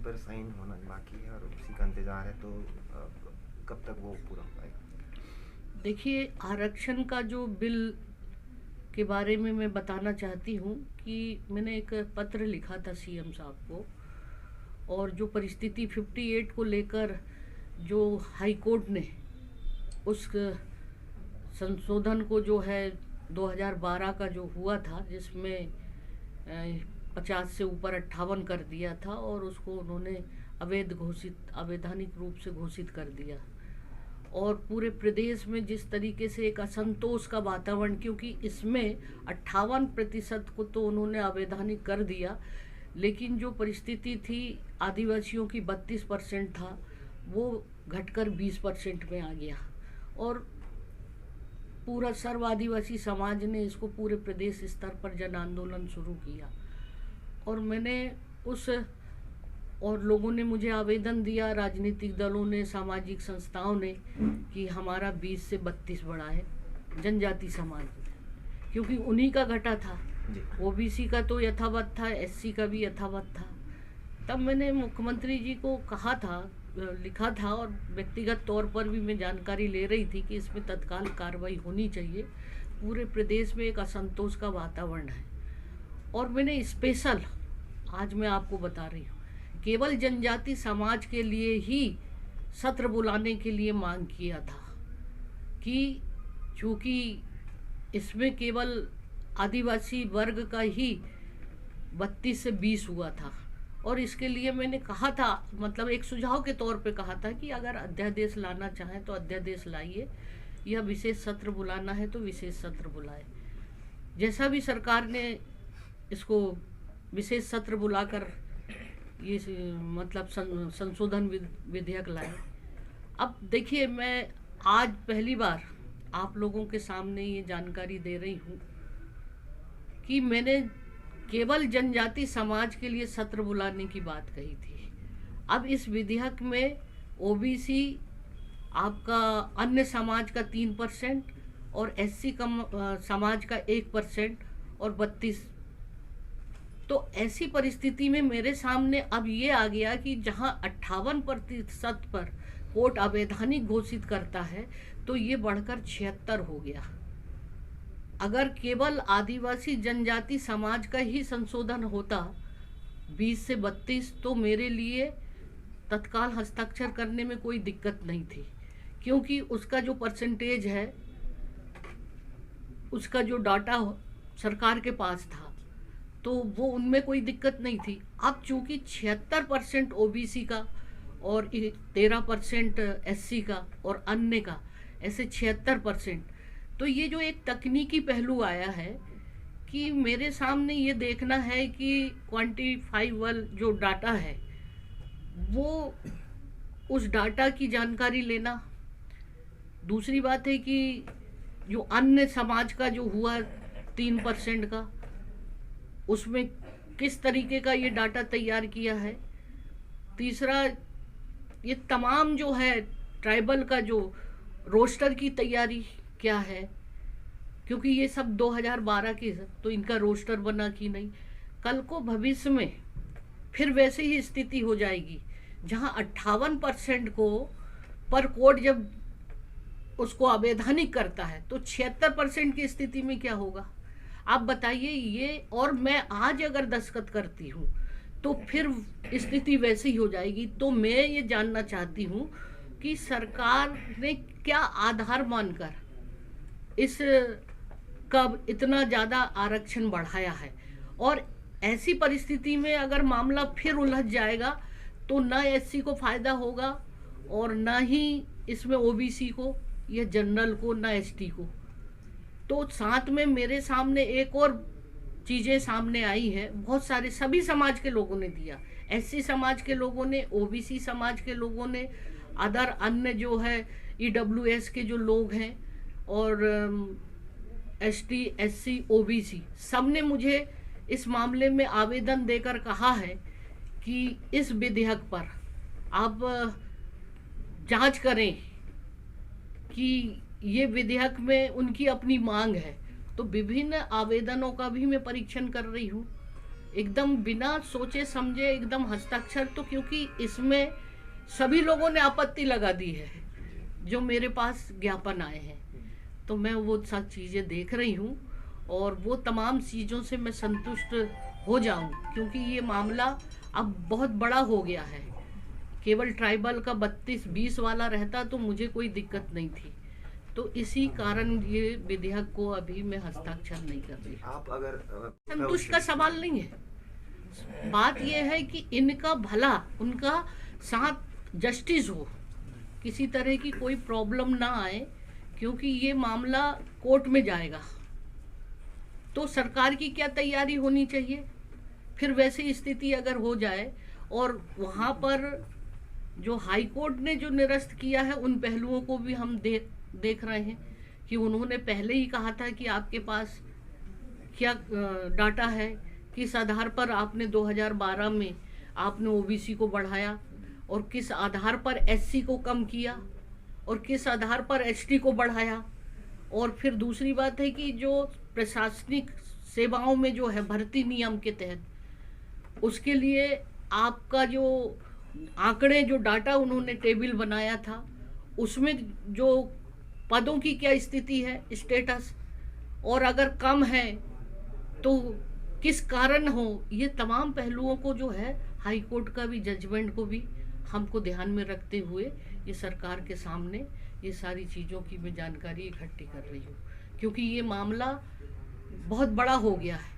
पर साइन होना बाकी है और उसी का इंतज़ार है, तो कब तक वो पूरा हो पाएगा? देखिए, आरक्षण का जो बिल के बारे में मैं बताना चाहती हूँ कि मैंने एक पत्र लिखा था सीएम साहब को, और जो परिस्थिति 58 को लेकर जो हाई कोर्ट ने उस संशोधन को जो है 2012 का जो हुआ था, जिसमें 50 से ऊपर 58 कर दिया था, और उसको उन्होंने अवैधानिक रूप से घोषित कर दिया। और पूरे प्रदेश में जिस तरीके से एक असंतोष का वातावरण, क्योंकि इसमें 58% को तो उन्होंने अवैधानिक कर दिया, लेकिन जो परिस्थिति थी आदिवासियों की 32% था, वो घटकर 20% में आ गया। और पूरा सर्व आदिवासी समाज ने इसको पूरे प्रदेश स्तर पर जन आंदोलन शुरू किया, और मैंने उस और लोगों ने मुझे आवेदन दिया, राजनीतिक दलों ने, सामाजिक संस्थाओं ने, कि हमारा 20 से 32 बढ़ाए जनजाति समाज, क्योंकि उन्हीं का घटा था। ओबीसी का तो यथावत था, एससी का भी यथावत था। तब मैंने मुख्यमंत्री जी को कहा था, लिखा था, और व्यक्तिगत तौर पर भी मैं जानकारी ले रही थी कि इसमें तत्काल कार्रवाई होनी चाहिए। पूरे प्रदेश में एक असंतोष का वातावरण है, और मैंने स्पेशल, आज मैं आपको बता रही हूँ, केवल जनजाति समाज के लिए ही सत्र बुलाने के लिए मांग किया था, कि चूँकि इसमें केवल आदिवासी वर्ग का ही 32 से 20 हुआ था, और इसके लिए मैंने कहा था, मतलब एक सुझाव के तौर पे कहा था कि अगर अध्यादेश लाना चाहें तो अध्यादेश लाइए, या विशेष सत्र बुलाना है तो विशेष सत्र बुलाए। जैसा भी सरकार ने इसको विशेष सत्र बुलाकर ये मतलब संशोधन विधेयक लाए। अब देखिए, मैं आज पहली बार आप लोगों के सामने ये जानकारी दे रही हूँ कि मैंने केवल जनजाति समाज के लिए सत्र बुलाने की बात कही थी। अब इस विधेयक में ओबीसी, आपका अन्य समाज का 3%, और एससी समाज का 1%, और 32। तो ऐसी परिस्थिति में मेरे सामने अब ये आ गया कि जहां 58% पर कोर्ट अवैधानिक घोषित करता है, तो ये बढ़कर 76 हो गया। अगर केवल आदिवासी जनजाति समाज का ही संशोधन होता 20 से 32, तो मेरे लिए तत्काल हस्ताक्षर करने में कोई दिक्कत नहीं थी, क्योंकि उसका जो परसेंटेज है, उसका जो डाटा सरकार के पास था, तो वो उनमें कोई दिक्कत नहीं थी। अब चूंकि 76% ओबीसी का और 13% एससी का और अन्य का, ऐसे 76%, तो ये जो एक तकनीकी पहलू आया है कि मेरे सामने ये देखना है कि क्वांटिफाइबल जो डाटा है, वो उस डाटा की जानकारी लेना। दूसरी बात है कि जो अन्य समाज का जो हुआ 3% का, उसमें किस तरीके का ये डाटा तैयार किया है। तीसरा, ये तमाम जो है ट्राइबल का जो रोस्टर की तैयारी क्या है, क्योंकि ये सब 2012 की है, तो इनका रोस्टर बना कि नहीं। कल को भविष्य में फिर वैसे ही स्थिति हो जाएगी, जहां 58% को पर कोर्ट जब उसको अवैधानिक करता है, तो 76% की स्थिति में क्या होगा आप बताइए। ये, और मैं आज अगर दस्तखत करती हूँ तो फिर स्थिति वैसी ही हो जाएगी। तो मैं ये जानना चाहती हूँ कि सरकार ने क्या आधार मानकर इस कब इतना ज़्यादा आरक्षण बढ़ाया है, और ऐसी परिस्थिति में अगर मामला फिर उलझ जाएगा तो ना एससी को फ़ायदा होगा, और ना ही इसमें ओबीसी को या जनरल को, ना एसटी को। तो साथ में मेरे सामने एक और चीज़ें सामने आई है, बहुत सारे सभी समाज के लोगों ने दिया, एससी समाज के लोगों ने, ओबीसी समाज के लोगों ने, अदर अन्य जो है ईडब्ल्यूएस के जो लोग हैं, और एसटी, एससी, ओबीसी, सब ने मुझे इस मामले में आवेदन देकर कहा है कि इस विधेयक पर आप जांच करें कि ये विधेयक में उनकी अपनी मांग है। तो विभिन्न आवेदनों का भी मैं परीक्षण कर रही हूँ एकदम बिना सोचे समझे एकदम हस्ताक्षर, तो क्योंकि इसमें सभी लोगों ने आपत्ति लगा दी है जो मेरे पास ज्ञापन आए हैं, तो मैं वो सब चीज़ें देख रही हूँ और वो तमाम चीज़ों से मैं संतुष्ट हो जाऊँ, क्योंकि ये मामला अब बहुत बड़ा हो गया है। केवल ट्राइबल का 32-20 वाला रहता तो मुझे कोई दिक्कत नहीं थी, तो इसी कारण ये विधेयक को अभी मैं हस्ताक्षर नहीं कर रही। आप अगर संतुष्ट का सवाल नहीं है, बात यह है कि इनका भला, उनका साथ जस्टिस हो, किसी तरह की कोई प्रॉब्लम ना आए, क्योंकि ये मामला कोर्ट में जाएगा तो सरकार की क्या तैयारी होनी चाहिए। फिर वैसी स्थिति अगर हो जाए और वहाँ पर जो हाई कोर्ट ने जो निरस्त किया है उन पहलुओं को भी हम देख रहे हैं कि उन्होंने पहले ही कहा था कि आपके पास क्या डाटा है, किस आधार पर आपने 2012 में आपने ओबीसी को बढ़ाया और किस आधार पर एससी को कम किया और किस आधार पर एसटी को बढ़ाया। और फिर दूसरी बात है कि जो प्रशासनिक सेवाओं में जो है भर्ती नियम के तहत, उसके लिए आपका जो आंकड़े, जो डाटा उन्होंने टेबल बनाया था, उसमें जो पदों की क्या स्थिति है, स्टेटस, और अगर कम है तो किस कारण हो, ये तमाम पहलुओं को जो है हाई कोर्ट का भी जजमेंट को भी हमको ध्यान में रखते हुए ये सरकार के सामने ये सारी चीज़ों की मैं जानकारी इकट्ठी कर रही हूँ, क्योंकि ये मामला बहुत बड़ा हो गया है।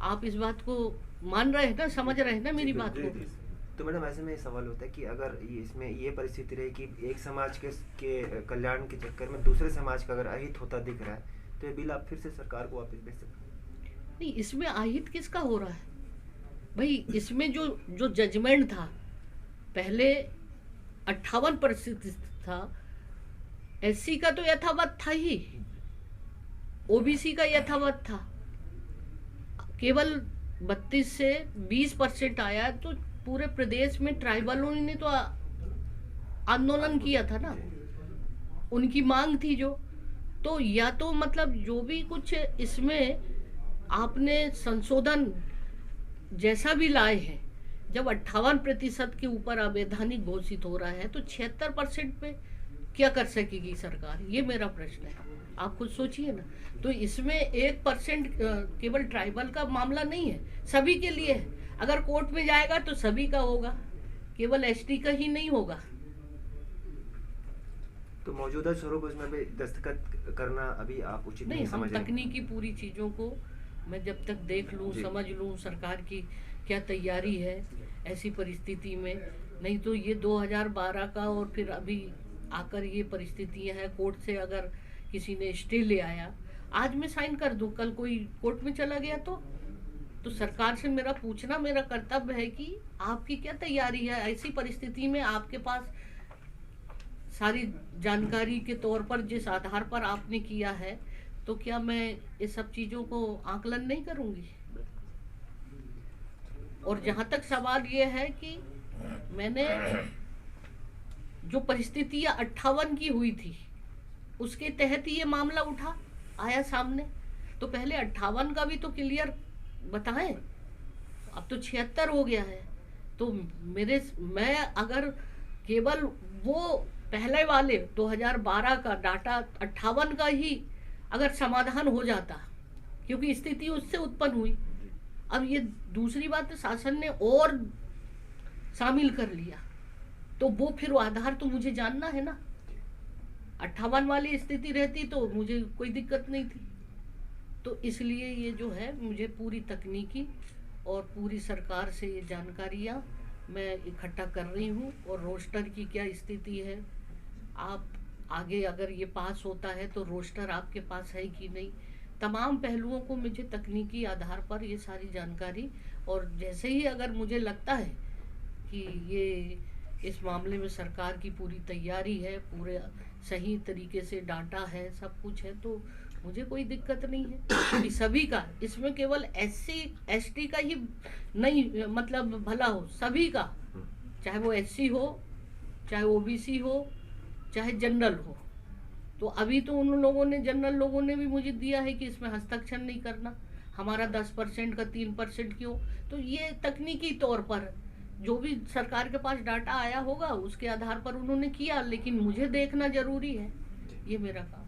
आप इस बात को मान रहे हैं ना, समझ रहे हैं ना मेरी बात को? तो मैडम ऐसे में सवाल होता है कि अगर इसमें ये परिस्थिति रहे कि एक समाज के कल्याण के चक्कर में दूसरे समाज का अगर अहित होता दिख रहा है, तो ये बिल आप फिर से सरकार को वापस भेज सकते हैं? नहीं, इसमें अहित किसका हो रहा है भाई? इसमें जो जजमेंट था पहले 58% था, एससी का तो यथावत था ही, ओबीसी का यथावत था, केवल 32 से 20% आया। तो पूरे प्रदेश में ट्राइबलों ने तो आंदोलन किया था ना, उनकी मांग थी जो, तो या तो मतलब जो भी कुछ इसमें आपने संशोधन जैसा भी लाए हैं, जब 58% के ऊपर अवैधानिक घोषित हो रहा है तो 76% पे क्या कर सकेगी सरकार, ये मेरा प्रश्न है। आप खुद सोचिए ना। तो इसमें 1% केवल ट्राइबल का मामला नहीं है, सभी के लिए है। अगर कोर्ट में जाएगा तो सभी का होगा, केवल एसटी का ही नहीं होगा। तो मौजूदा स्वरूप उसमें भी दस्तखत करना अभी आप उचित नहीं समझ रहे? तकनीकी पूरी चीज़ों को मैं जब तक देख लूँ, समझ लूँ सरकार की क्या तैयारी है ऐसी परिस्थिति में, नहीं तो ये 2012 का और फिर अभी आकर ये परिस्थितियाँ हैं। कोर्ट से अगर किसी ने स्टे ले आया, आज मैं साइन कर दूँ, कल कोई कोर्ट में चला गया तो सरकार से मेरा पूछना मेरा कर्तव्य है कि आपकी क्या तैयारी है ऐसी परिस्थिति में। आपके पास सारी जानकारी के तौर पर जिस आधार पर आपने किया है, तो क्या मैं इस सब चीज़ों को आकलन नहीं करूँगी? और जहाँ तक सवाल ये है कि मैंने जो परिस्थितियाँ 58 की हुई थी उसके तहत ही ये मामला उठा आया सामने, तो पहले 58 का भी तो क्लियर बताएं। अब तो 76 हो गया है, तो मैं अगर केवल वो पहले वाले 2012 का डाटा 58 का ही अगर समाधान हो जाता, क्योंकि स्थिति उससे उत्पन्न हुई। अब ये दूसरी बात है, शासन ने और शामिल कर लिया, तो वो फिर आधार तो मुझे जानना है ना। 58 वाली स्थिति रहती तो मुझे कोई दिक्कत नहीं थी। तो इसलिए ये जो है मुझे पूरी तकनीकी और पूरी सरकार से ये जानकारियाँ मैं इकट्ठा कर रही हूँ, और रोस्टर की क्या स्थिति है, आप आगे अगर ये पास होता है तो रोस्टर आपके पास है कि नहीं, तमाम पहलुओं को मुझे तकनीकी आधार पर ये सारी जानकारी, और जैसे ही अगर मुझे लगता है कि ये इस मामले में सरकार की पूरी तैयारी है, पूरे सही तरीके से डाटा है, सब कुछ है, तो मुझे कोई दिक्कत नहीं है कि सभी का, इसमें केवल एससी एसटी का ही नहीं मतलब भला हो, सभी का, चाहे वो एससी हो, चाहे ओबीसी हो, चाहे जनरल हो। तो अभी तो उन लोगों ने, जनरल लोगों ने भी मुझे दिया है कि इसमें हस्ताक्षर नहीं करना, हमारा 10% का 3% क्यों? तो ये तकनीकी तौर पर जो भी सरकार के पास डाटा आया होगा उसके आधार पर उन्होंने किया, लेकिन मुझे देखना जरूरी है, ये मेरा काम।